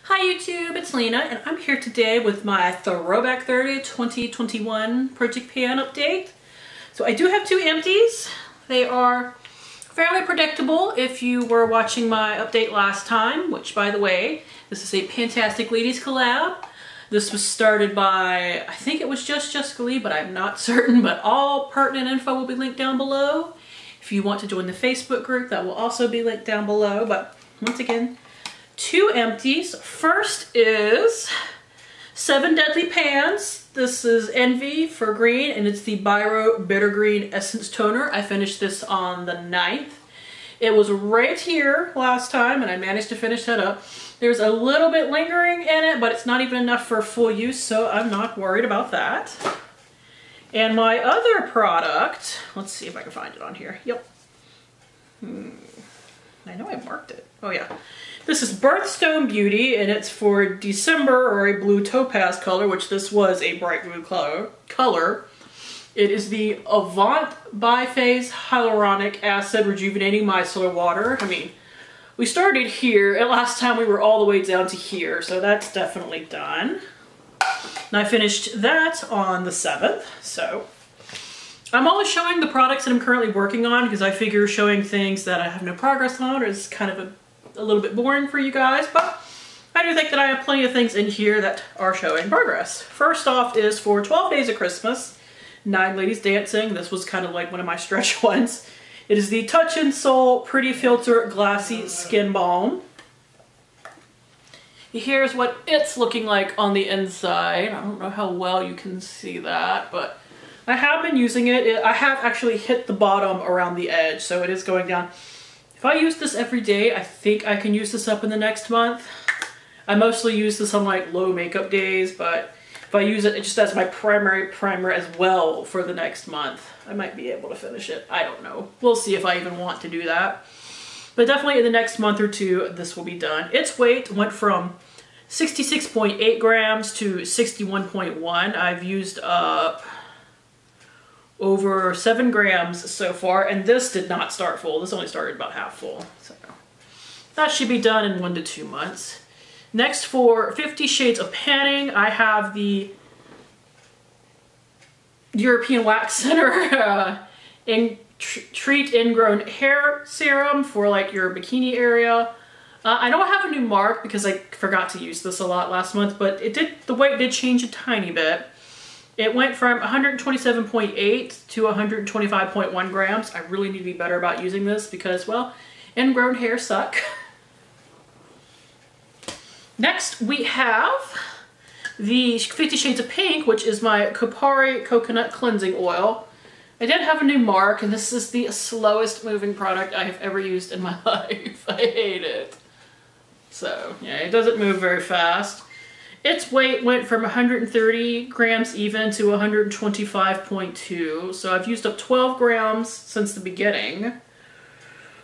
Hi YouTube, it's Lena, and I'm here today with my Throwback 30 2021 Project Pan update. So I do have two empties. They are fairly predictable if you were watching my update last time, which by the way, this is a PANtastic Ladies collab. This was started by, I think it was just Jessica Lee, but I'm not certain, but all pertinent info will be linked down below. If you want to join the Facebook group, that will also be linked down below, but once again, two empties. First is 7 Deadly Pans. This is Envy for green, and it's the Byroe Bitter Green Essence Toner. I finished this on the 9th. It was right here last time, and I managed to finish that up. There's a little bit lingering in it, but it's not even enough for full use, so I'm not worried about that. And my other product, let's see if I can find it on here. Yep. I know I marked it. Oh yeah. This is Birthstone Beauty, and it's for December, or a blue topaz color, which this was a bright blue color. It is the Avant Biphase Hyaluronic Acid Rejuvenating Micellar Water. I mean, we started here, and last time we were all the way down to here, so that's definitely done. And I finished that on the 7th, so I'm always showing the products that I'm currently working on because I figure showing things that I have no progress on is kind of a little bit boring for you guys, but I do think that I have plenty of things in here that are showing progress. First off is for 12 Days of Christmas, 9 Ladies Dancing. This was kind of like one of my stretch ones. It is the Touch in Soul Pretty Filter Glassy Skin Balm. Here's what it's looking like on the inside. I don't know how well you can see that, but I have been using it. I have actually hit the bottom around the edge, so it is going down. If I use this every day, I think I can use this up in the next month. I mostly use this on like low makeup days, but if I use it just as my primary primer as well for the next month, I might be able to finish it. I don't know. We'll see if I even want to do that. But definitely in the next month or two, this will be done. Its weight went from 66.8 grams to 61.1. I've used up over 7 grams so far, and this did not start full. This only started about half full. So that should be done in 1 to 2 months. Next, for 50 Shades of Panning, I have the European Wax Center Treat Ingrown Hair Serum for like your bikini area. I don't have a new mark because I forgot to use this a lot last month, but the weight did change a tiny bit. It went from 127.8 to 125.1 grams. I really need to be better about using this because, well, ingrown hair suck. Next, we have the 50 Shades of Pink, which is my Kopari Coconut Cleansing Oil. I did have a new mark, and this is the slowest moving product I have ever used in my life. I hate it. So, yeah, it doesn't move very fast. Its weight went from 130 grams even to 125.2, so I've used up 12 grams since the beginning,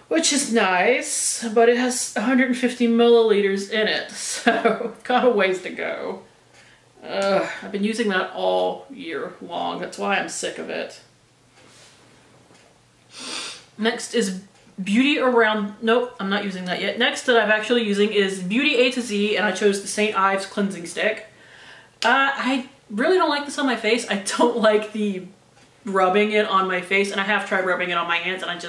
which is nice, but it has 150 milliliters in it, so got a ways to go. I've been using that all year long, that's why I'm sick of it. Next is Beauty Around, nope, I'm not using that yet. Next that I'm actually using is Beauty A to Z, and I chose the St. Ives Cleansing Stick. I really don't like this on my face. I don't like the rubbing it on my face, and I have tried rubbing it on my hands, and I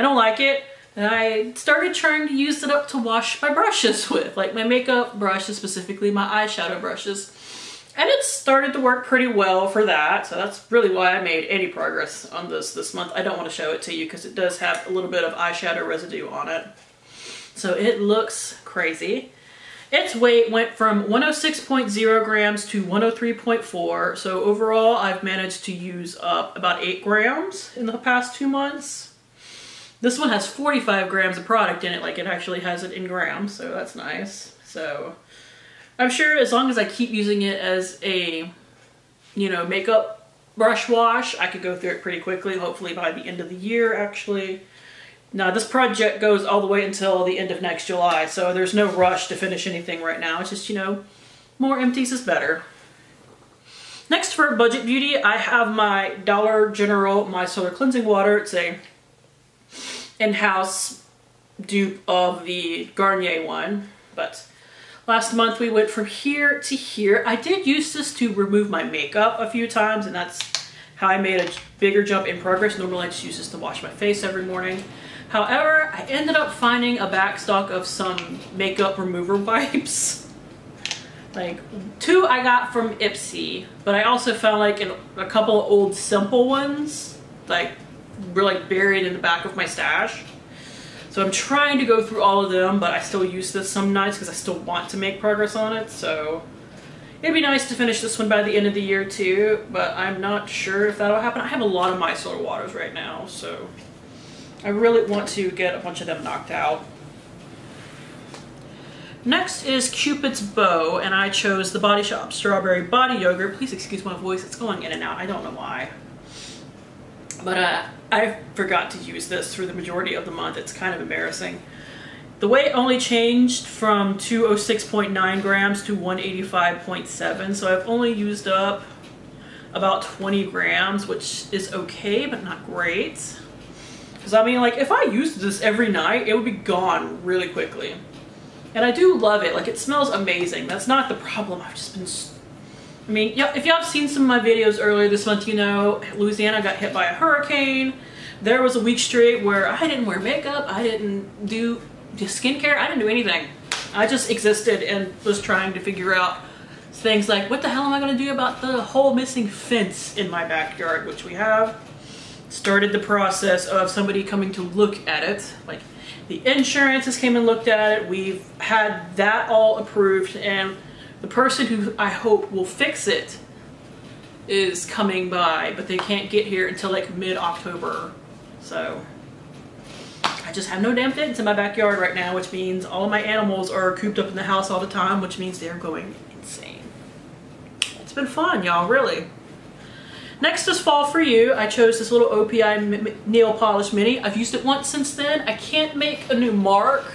don't like it. And I started trying to use it up to wash my brushes with, like my makeup brushes, specifically my eyeshadow brushes. And it started to work pretty well for that, so that's really why I made any progress on this month. I don't want to show it to you because it does have a little bit of eyeshadow residue on it. So it looks crazy. Its weight went from 106.0 grams to 103.4, so overall I've managed to use up about 8 grams in the past 2 months. This one has 45 grams of product in it, like it actually has it in grams, so that's nice. So I'm sure as long as I keep using it as a, makeup brush wash, I could go through it pretty quickly, hopefully by the end of the year, actually. Now, this project goes all the way until the end of next July, so there's no rush to finish anything right now. It's just, more empties is better. Next, for Budget Beauty, I have my Dollar General Micellar Cleansing Water. It's a in-house dupe of the Garnier one, but Last month we went from here to here. I did use this to remove my makeup a few times, and that's how I made a bigger jump in progress. Normally I just use this to wash my face every morning. However, I ended up finding a backstock of some makeup remover wipes. Like 2 I got from Ipsy, but I also found like a couple of old simple ones, like were like buried in the back of my stash. So I'm trying to go through all of them, but I still use this some nights because I still want to make progress on it. So it'd be nice to finish this one by the end of the year too, but I'm not sure if that'll happen. I have a lot of micellar waters right now, so I really want to get a bunch of them knocked out. Next is Cupid's Bow, and I chose the Body Shop Strawberry Body Yogurt. Please excuse my voice, it's going in and out. I don't know why. But I forgot to use this through the majority of the month. It's kind of embarrassing. The weight only changed from 206.9 grams to 185.7, so I've only used up about 20 grams, which is okay, but not great. Because I mean, like, if I used this every night, it would be gone really quickly. And I do love it. Like, it smells amazing. That's not the problem. I've just been... I mean, yeah, if y'all have seen some of my videos earlier this month, you know, Louisiana got hit by a hurricane. There was a week straight where I didn't wear makeup. I didn't do skincare. I didn't do anything. I just existed and was trying to figure out things like, what the hell am I going to do about the whole missing fence in my backyard, which we have. Started the process of somebody coming to look at it. Like, the insurance has came and looked at it. We've had that all approved, and the person who I hope will fix it is coming by, but they can't get here until like mid-October. So I just have no damn fence in my backyard right now, which means all of my animals are cooped up in the house all the time, which means they're going insane. It's been fun, y'all, really. Next is Fall For You. I chose this little OPI nail polish mini. I've used it once since then. I can't make a new mark,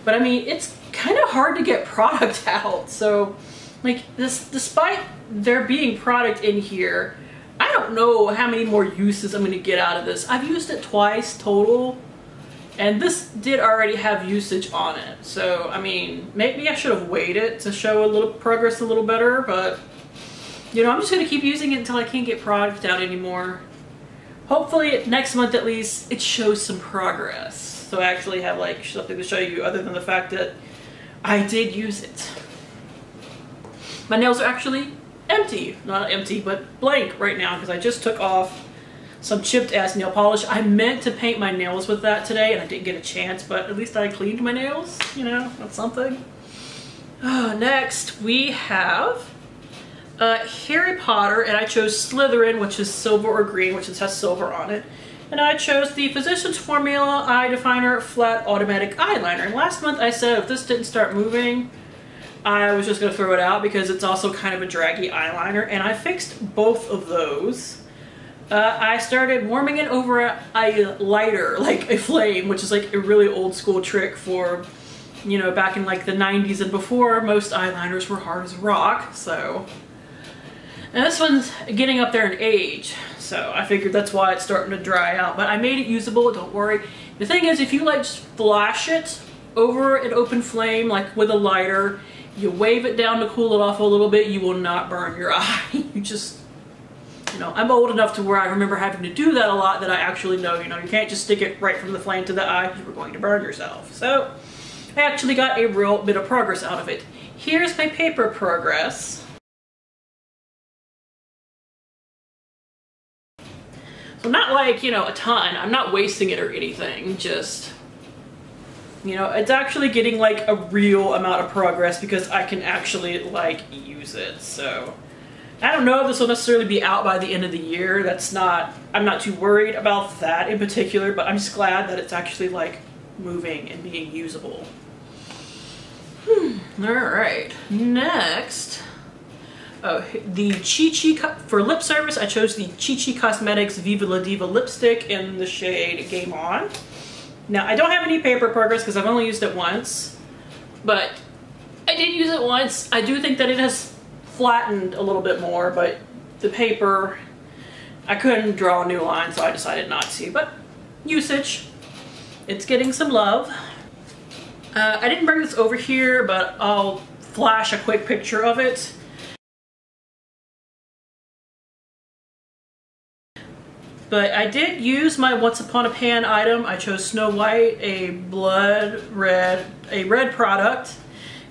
but I mean, it's kind of hard to get product out. So like this, despite there being product in here, I don't know how many more uses I'm going to get out of this. I've used it twice total, and this did already have usage on it. So I mean, maybe I should have waited to show a little progress a little better, but you know, I'm just going to keep using it until I can't get product out anymore. Hopefully next month at least it shows some progress, so I actually have like something to show you other than the fact that I did use it. My nails are actually empty. Not empty, but blank right now because I just took off some chipped ass nail polish. I meant to paint my nails with that today and I didn't get a chance, but at least I cleaned my nails. You know, that's something. Next we have Harry Potter, and I chose Slytherin, which is silver or green, which has silver on it. And I chose the Physicians Formula Eye Definer Flat Automatic Eyeliner. And last month I said if this didn't start moving, I was just going to throw it out because it's also kind of a draggy eyeliner. And I fixed both of those. I started warming it over a lighter, like a flame, which is like a really old school trick for, you know, back in like the 90s and before. Most eyeliners were hard as rock, so... And this one's getting up there in age, so I figured that's why it's starting to dry out. But I made it usable, don't worry. The thing is, if you like just flash it over an open flame, like with a lighter, you wave it down to cool it off a little bit, you will not burn your eye. You just, you know, I'm old enough to where I remember having to do that a lot, that I actually know, you know, you can't just stick it right from the flame to the eye, you were going to burn yourself. So I actually got a real bit of progress out of it. Here's my paper progress. So not like, you know, a ton. I'm not wasting it or anything, just, you know, it's actually getting like a real amount of progress because I can actually like use it. So I don't know if this will necessarily be out by the end of the year. That's not, I'm not too worried about that in particular, but I'm just glad that it's actually like moving and being usable. Alright, next. Oh, the Chi for lip service, I chose the Chi Cosmetics Viva La Diva lipstick in the shade Game On. Now, I don't have any paper progress because I've only used it once, but I did use it once. I do think that it has flattened a little bit more, but the paper, I couldn't draw a new line, so I decided not to. But usage, it's getting some love. I didn't bring this over here, but I'll flash a quick picture of it. But I did use my Once Upon a Pan item. I chose Snow White, a red product,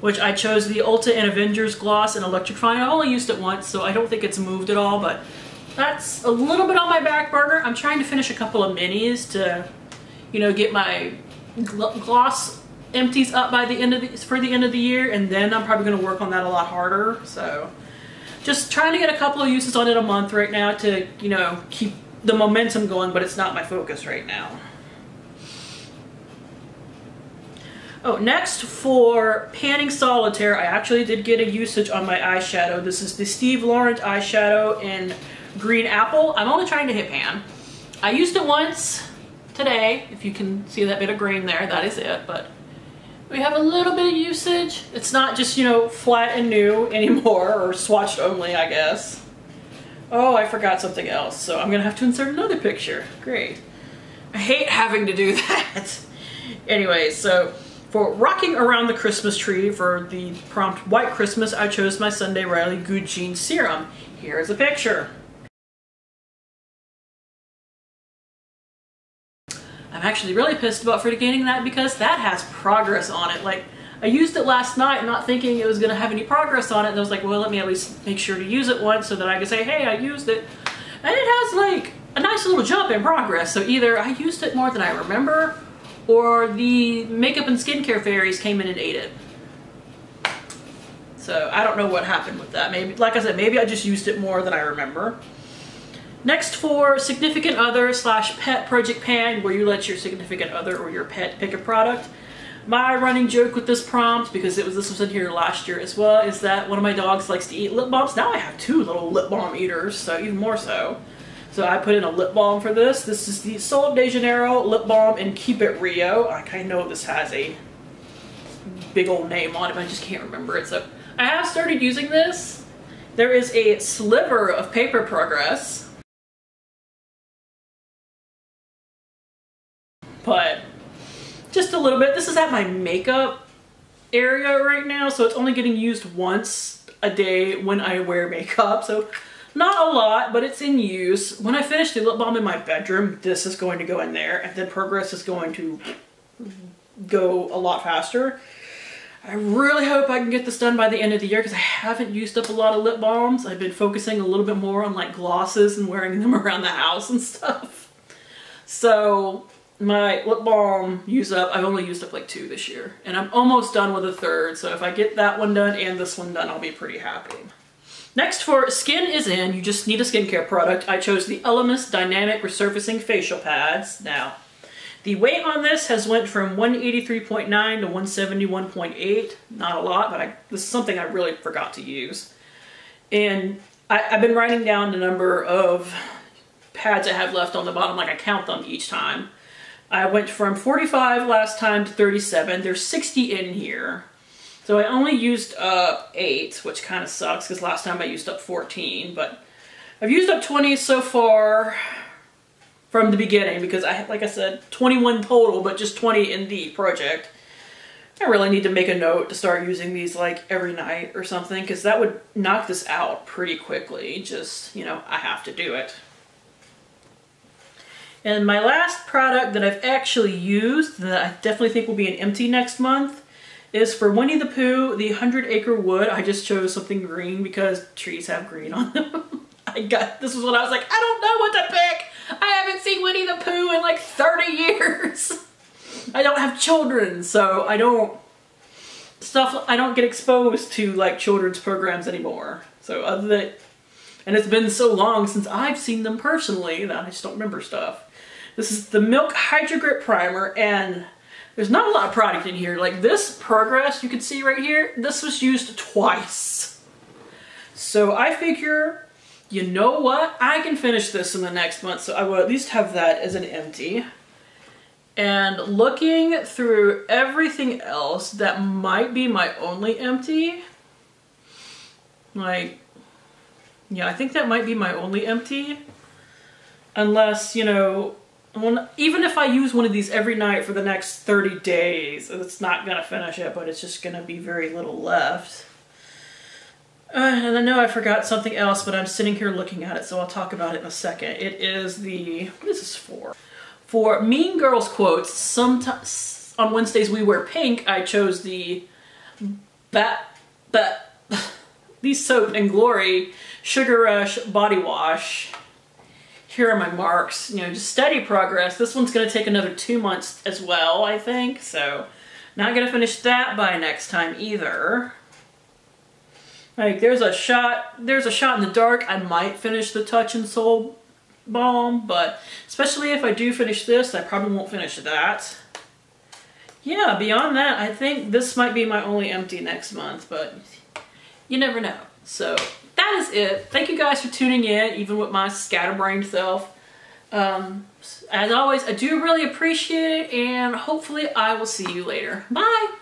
which I chose the Ulta and Avengers gloss in Electrifying. I only used it once, so I don't think it's moved at all, but that's a little bit on my back burner. I'm trying to finish a couple of minis to, you know, get my gloss empties up by the end of for the end of the year, and then I'm probably going to work on that a lot harder. So just trying to get a couple of uses on it a month right now to, you know, keep the momentum going, but it's not my focus right now. Oh, next for panning solitaire, I actually did get a usage on my eyeshadow. This is the Steve Laurent eyeshadow in Green Apple. I'm only trying to hit pan. I used it once today. If you can see that bit of green there, that is it. But we have a little bit of usage. It's not just, you know, flat and new anymore, or swatched only, I guess. Oh, I forgot something else, so I'm gonna have to insert another picture. Great. I hate having to do that. Anyway, so for rocking around the Christmas tree for the prompt White Christmas, I chose my Sunday Riley Good Genes Serum. Here's a picture. I'm actually really pissed about forgetting that because that has progress on it. Like, I used it last night not thinking it was going to have any progress on it, and I was like, well, let me at least make sure to use it once so that I can say, hey, I used it. And it has like a nice little jump in progress, so either I used it more than I remember, or the makeup and skincare fairies came in and ate it. So I don't know what happened with that. Maybe, like I said, maybe I just used it more than I remember. Next for significant other / pet project pan, where you let your significant other or your pet pick a product. My running joke with this prompt, because this was in here last year as well, is that one of my dogs likes to eat lip balms. Now I have 2 little lip balm eaters, so even more so. So I put in a lip balm for this. This is the Sol de Janeiro lip balm in Cupid Rio. I know this has a big old name on it, but I just can't remember it. So I have started using this. There is a sliver of paper progress, but just a little bit. This is at my makeup area right now, so it's only getting used once a day when I wear makeup, so not a lot, but it's in use. When I finish the lip balm in my bedroom, this is going to go in there, and then progress is going to go a lot faster. I really hope I can get this done by the end of the year because I haven't used up a lot of lip balms. I've been focusing a little bit more on like glosses and wearing them around the house and stuff. So my lip balm use up, I've only used up like 2 this year, and I'm almost done with a 3rd, so if I get that one done and this one done, I'll be pretty happy. Next for skin is in, you just need a skincare product. I chose the Elemis Dynamic Resurfacing Facial Pads. Now, the weight on this has went from 183.9 to 171.8. Not a lot, but this is something I really forgot to use. And I've been writing down the number of pads I have left on the bottom, like I count them each time. I went from 45 last time to 37. There's 60 in here. So I only used up 8, which kind of sucks because last time I used up 14. But I've used up 20 so far from the beginning because like I said, 21 total, but just 20 in the project. I really need to make a note to start using these like every night or something because that would knock this out pretty quickly. Just, you know, I have to do it. And my last product that I've actually used that I definitely think will be an empty next month is for Winnie the Pooh, the 100 Acre Wood. I just chose something green because trees have green on them. This is what I was like, I don't know what to pick. I haven't seen Winnie the Pooh in like 30 years. I don't have children, so I don't get exposed to like children's programs anymore. So other than, and it's been so long since I've seen them personally that I just don't remember stuff. This is the Milk Hydro Grip Primer, and there's not a lot of product in here. Like this progress you can see right here, this was used twice. So I figure, you know what? I can finish this in the next month, so I will at least have that as an empty. And looking through everything else, that might be my only empty. Like, yeah, I think that might be my only empty. Unless, you know, even if I use one of these every night for the next 30 days, it's not gonna finish it, but it's just gonna be very little left. And I know I forgot something else, but I'm sitting here looking at it, so I'll talk about it in a second. It is the, what is this for? For Mean Girls quotes. Sometimes on Wednesdays we wear pink. I chose the the Soap and Glory Sugar Rush Body Wash. Here are my marks. You know, just steady progress. This one's going to take another 2 months as well, I think. So, not going to finish that by next time either. Like, there's a shot in the dark. I might finish the Touch and Soul Balm, but especially if I do finish this, I probably won't finish that. Yeah, beyond that, I think this might be my only empty next month, but you never know. So that is it. Thank you guys for tuning in, even with my scatterbrained self. As always, I do really appreciate it, and hopefully I will see you later. Bye!